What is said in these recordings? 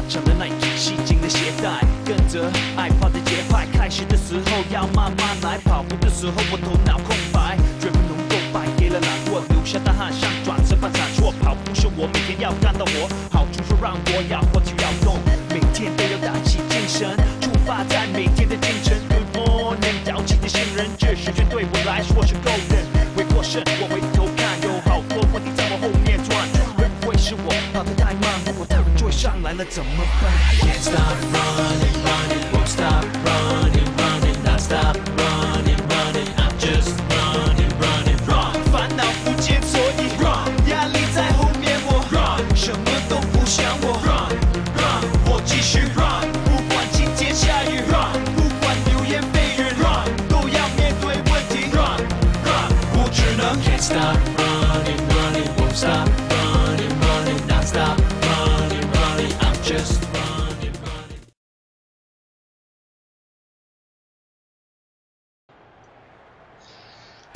上的 Nike 细紧的鞋带，跟着爱跑的节拍。开始的时候要慢慢来，跑步的时候我头脑空白，绝不能够白给了懒惰，留下的汗像爪子般残错。跑步是我每天要干的活，好处是让我要活就要动，每天都要打起精神，出发在每天的进程。Good morning， 早起的新人，这时间对我来说是够人。回过神，我回头看，有好多问题在我后面转，会不会是我跑得太慢，如果他们追上来了怎么办 ？Can't stop running, running, won't stop running, running, not stop running, running. I'm just running, running, run. 烦恼不见所以 run， 压力在后面我 run， 什么都不想我 run run， 我继续 run， 不管今天下雨 run， 不管流言蜚语 run， 都要面对问题 run run， 我只能 Can't stop running, running, won't stop running, running, not stop running, running. I'm just running, running.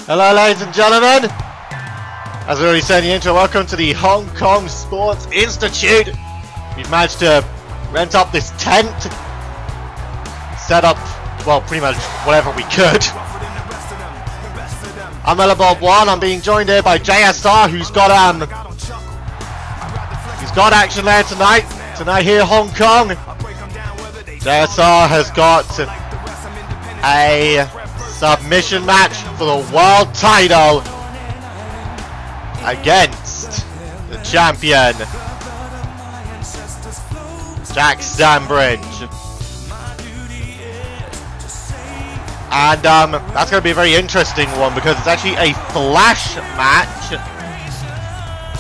Hello ladies and gentlemen, as we already said in the intro, welcome to the Hong Kong Sports Institute. We've managed to rent up this tent, set up, well, pretty much whatever we could. I'm Bob1, I'm being joined here by JSR, who's got action there tonight here in Hong Kong. JSR has got a submission match for the world title against the champion Jack Sambridge, and that's going to be a very interesting one because it's actually a flash match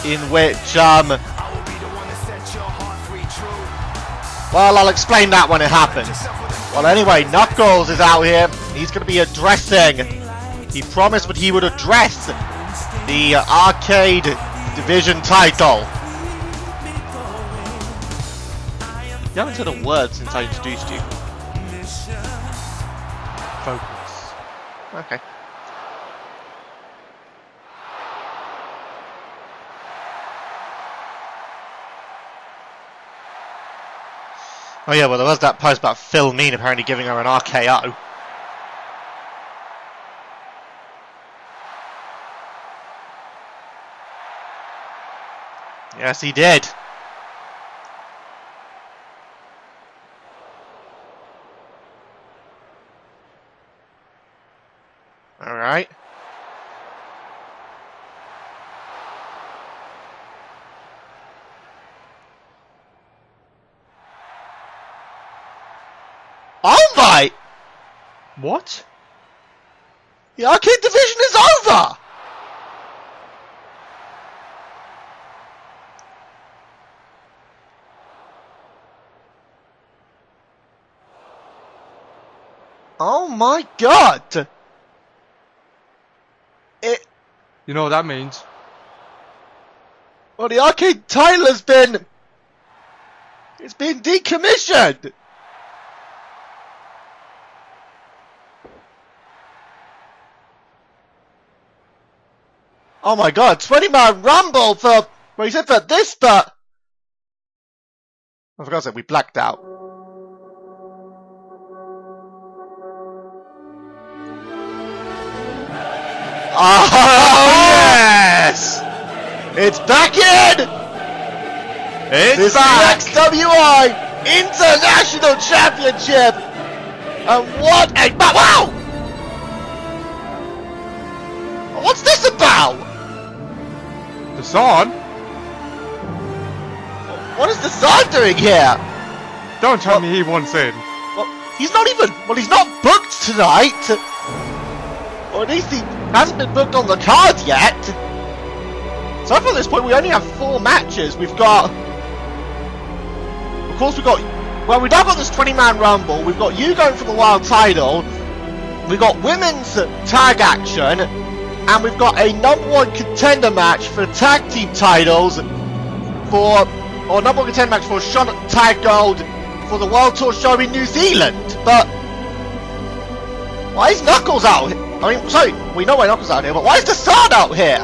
in which well, I'll explain that when it happens. Well, anyway, Knuckles is out here. He's going to be addressing. He promised that he would address the arcade division title. You haven't said a word since I introduced you. Focus. Okay. Oh yeah, well there was that post about Phil Mean apparently giving her an RKO. Yes, he did. Alright. Oh my! What? The arcade division is over! Oh my god! You know what that means? Well, the arcade title has been... It's been decommissioned! Oh my god, 20-man rumble for... Well, he said for this, but... I forgot to say, we blacked out. Oh, yes! It's back in! It's back! CXWI International Championship! And what a... Wow! What's this about? The Zon? What is the Zon doing here? Don't tell me he wants in. Well, he's not even... Well, he's not booked tonight. Or at least he hasn't been booked on the card yet. So far at this point we only have 4 matches. We've got... Of course we've got... Well, we've now got this 20-man rumble. We've got you going for the world title. We've got women's tag action. And we've got a #1 contender match for tag team titles for... Or #1 contender match for Charlotte Tag Gold for the World Tour show in New Zealand. But... Why is Knuckles out here? I mean, sorry, we know why Knuckles out here, but why is Desan out here?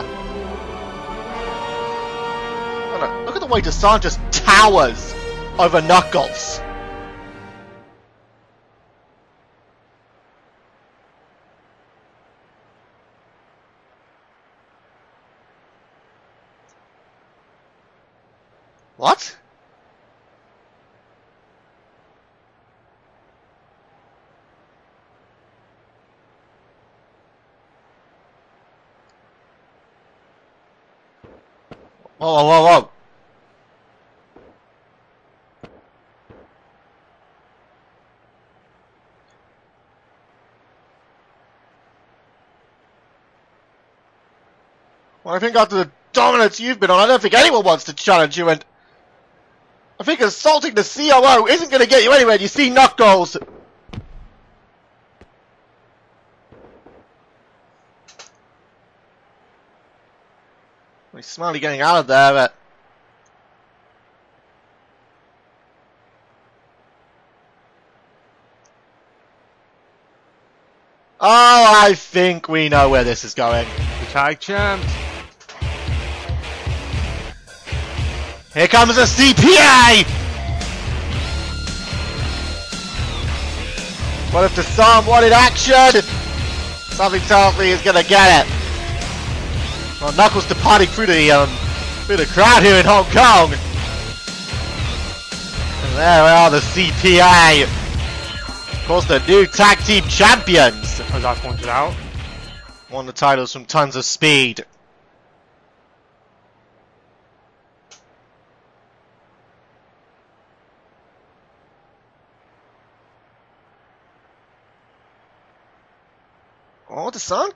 Oh no, look at the way Desan just towers over Knuckles. What? Whoa, whoa, whoa, whoa. Well, I think after the dominance you've been on, I don't think anyone wants to challenge you, and I think assaulting the COO isn't going to get you anywhere. You see Knuckles. He's smartly getting out of there, but... Oh, I think we know where this is going. The tag champ. Here comes a CPA! What if the Sun wanted action? Something tells me he's gonna get it. Well, Knuckles departing through the crowd here in Hong Kong. And there we are, the CPA. Of course, the new tag team champions. As I pointed out. Won the titles from Tons of Speed. Oh, the Sun?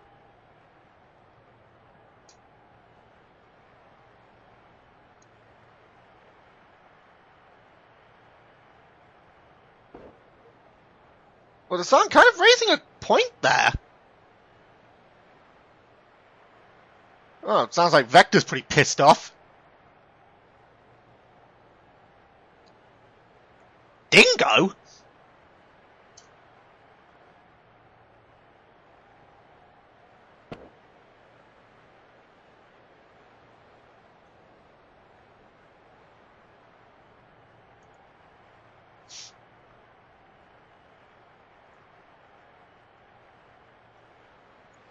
Well, the Sun kind of raising a point there. Oh, it sounds like Vector's pretty pissed off. Dingo?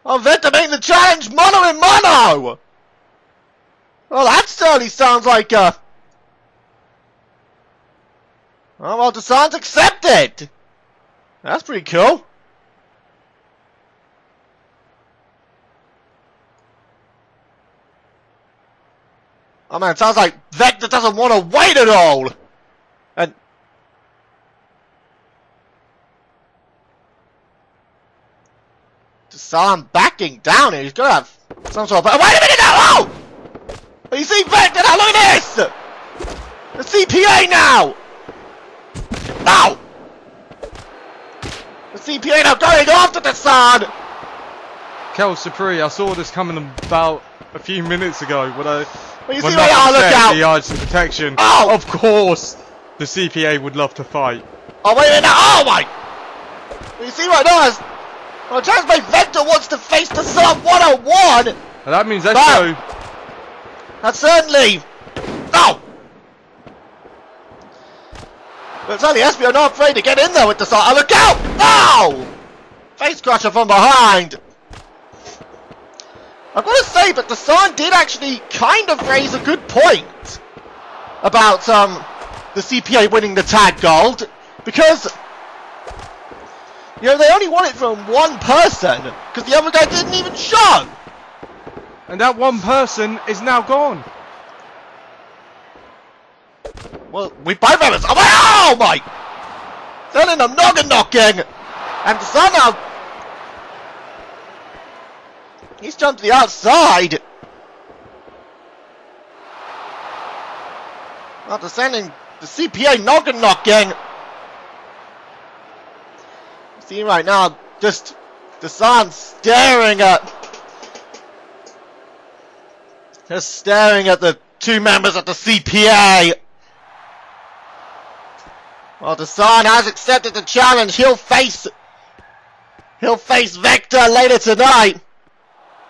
Oh, Vector making the challenge mono and mono! Well, that certainly sounds like Oh, well, Desan's accepted! That's pretty cool. Oh man, it sounds like Vector doesn't want to wait at all! And... Desan backing down here, he's gonna have some sort of... Wait a minute now! Oh! Are you seeing Vector now? Look at this! The CPA now! No! The CPA now going after Desan! Kel Supri, I saw this coming about a few minutes ago when I... Well, you see right now, look out! The yards of protection. Oh! Of course, the CPA would love to fight. Oh, wait a minute now! Oh my! Well, you see right now, as... Well, Transmate Vector wants to face the Sun 101! And that means Espo... That's certainly... No! But certainly Espio not afraid to get in there with the Sun. Oh, look out! No! Face crusher from behind! I've got to say, but the Sun did actually kind of raise a good point about the CPA winning the tag gold, because you know they only won it from one person because the other guy didn't even show. And that one person is now gone. Well, we both have it. Oh my! Sending them noggin knocking, and the Sun now. He's jumped to the outside. After sending the CPA noggin knocking. See right now, just the Sun staring at the two members of the CPA. Well, the Sun has accepted the challenge. He'll face Vector later tonight.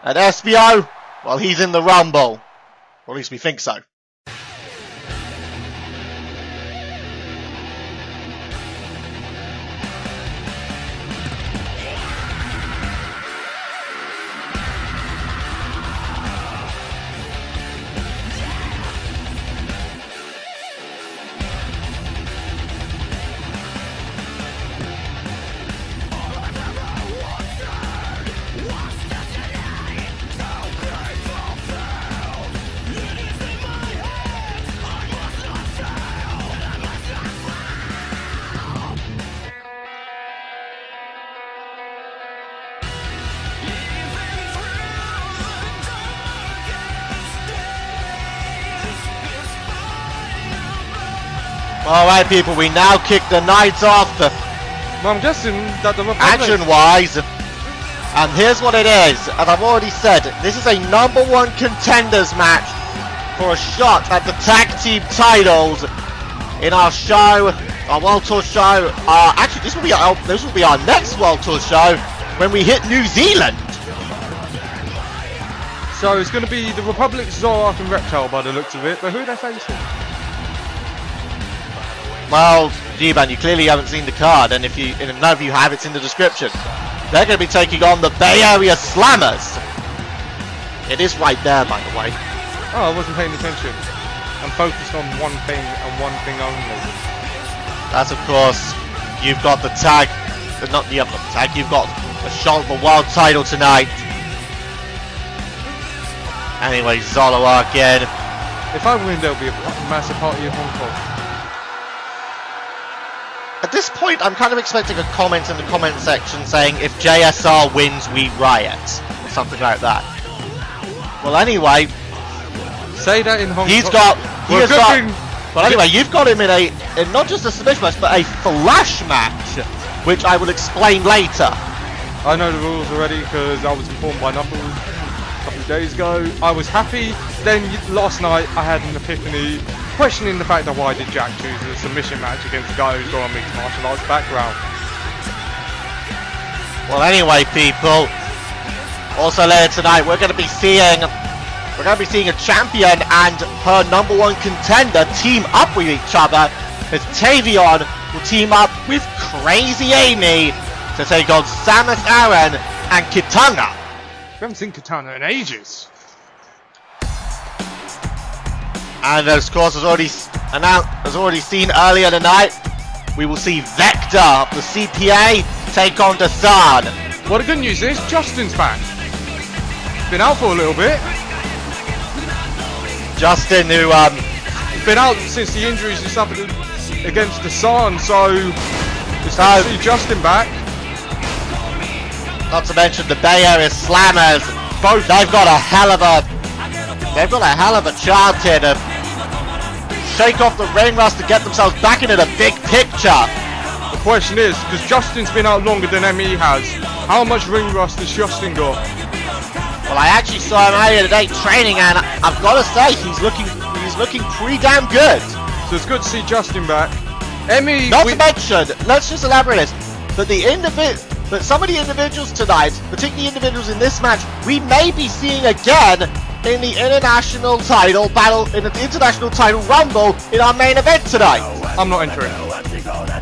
And SBO, well, he's in the Rumble. Or at least we think so. Alright people, we now kick the night off Well, I'm guessing that the Republic... action-wise. And here's what it is. As I've already said, this is a #1 contenders match for a shot at the tag team titles in our show, our World Tour show. Actually, this will be our next World Tour show when we hit New Zealand. So it's going to be the Republic, Zorak and Reptile by the looks of it, but who are they facing? Well, G-Man, you clearly haven't seen the card, and if none of you have, it's in the description. They're going to be taking on the Bay Area Slammers. It is right there, by the way. Oh, I wasn't paying attention. I'm focused on one thing and one thing only. That's, of course, you've got the tag, not the other tag, you've got a shot of the world title tonight. Anyway, Zoloark in. If I win, there'll be a massive party in Hong Kong. At this point, I'm kind of expecting a comment in the comment section saying, if JSR wins, we riot. Or something like that. Well, anyway... Say that in Hong Kong. Well, anyway, you've got him in not just a submission match, but a flash match, which I will explain later. I know the rules already, because I was informed by Knuckles a couple of days ago. I was happy. Then last night, I had an epiphany, questioning the fact that why did Jack choose a submission match against a guy who's got a mixed martial arts background. Well, anyway, people, also later tonight we're going to be seeing a champion and her #1 contender team up with each other, as Tavion will team up with Crazy Amy to take on Samus Aran and Kitana. We haven't seen Kitana in ages. And of course, as already seen earlier tonight, we will see Vector of the CPA take on Dasan. Well, the good news is Justin's back. Been out for a little bit. Justin, who been out since the injuries he suffered against Dasan, so it's nice to see Justin back. Not to mention the Bay Area Slammers. Both they've got a hell of a chance here to shake off the ring rust to get themselves back into the big picture. The question is, because Justin's been out longer than ME has, how much ring rust has Justin got? Well, I actually saw him earlier today training, and I've got to say he's looking pretty damn good. So it's good to see Justin back. ME. Not to mention, let's just elaborate this, that some of the individuals tonight, particularly individuals in this match, we may be seeing again in the international title battle, in the international title rumble in our main event tonight. I'm not entering.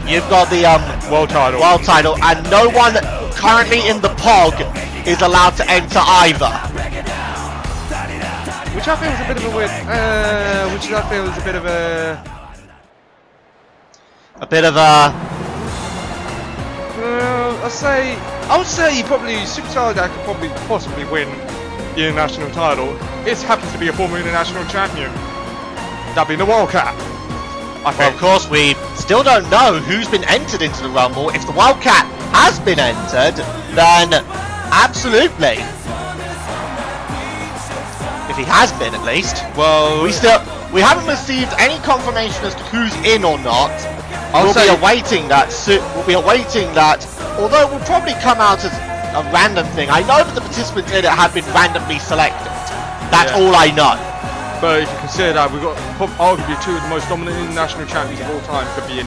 You've got the world title, and no one currently in the POG is allowed to enter either. Which I feel is a bit of a weird. I would say probably Superstar that could probably possibly win the international title. It happens to be a former international champion. That being the Wildcat. Well, of course, we still don't know who's been entered into the Rumble. If the Wildcat has been entered, then absolutely. If he has been, at least. Well, we haven't received any confirmation as to who's in or not. We'll be awaiting that. Although it will probably come out as a random thing. I know that the participants in it have been randomly selected. That's all I know. But if you consider that we've got arguably two of the most dominant international champions of all time could be in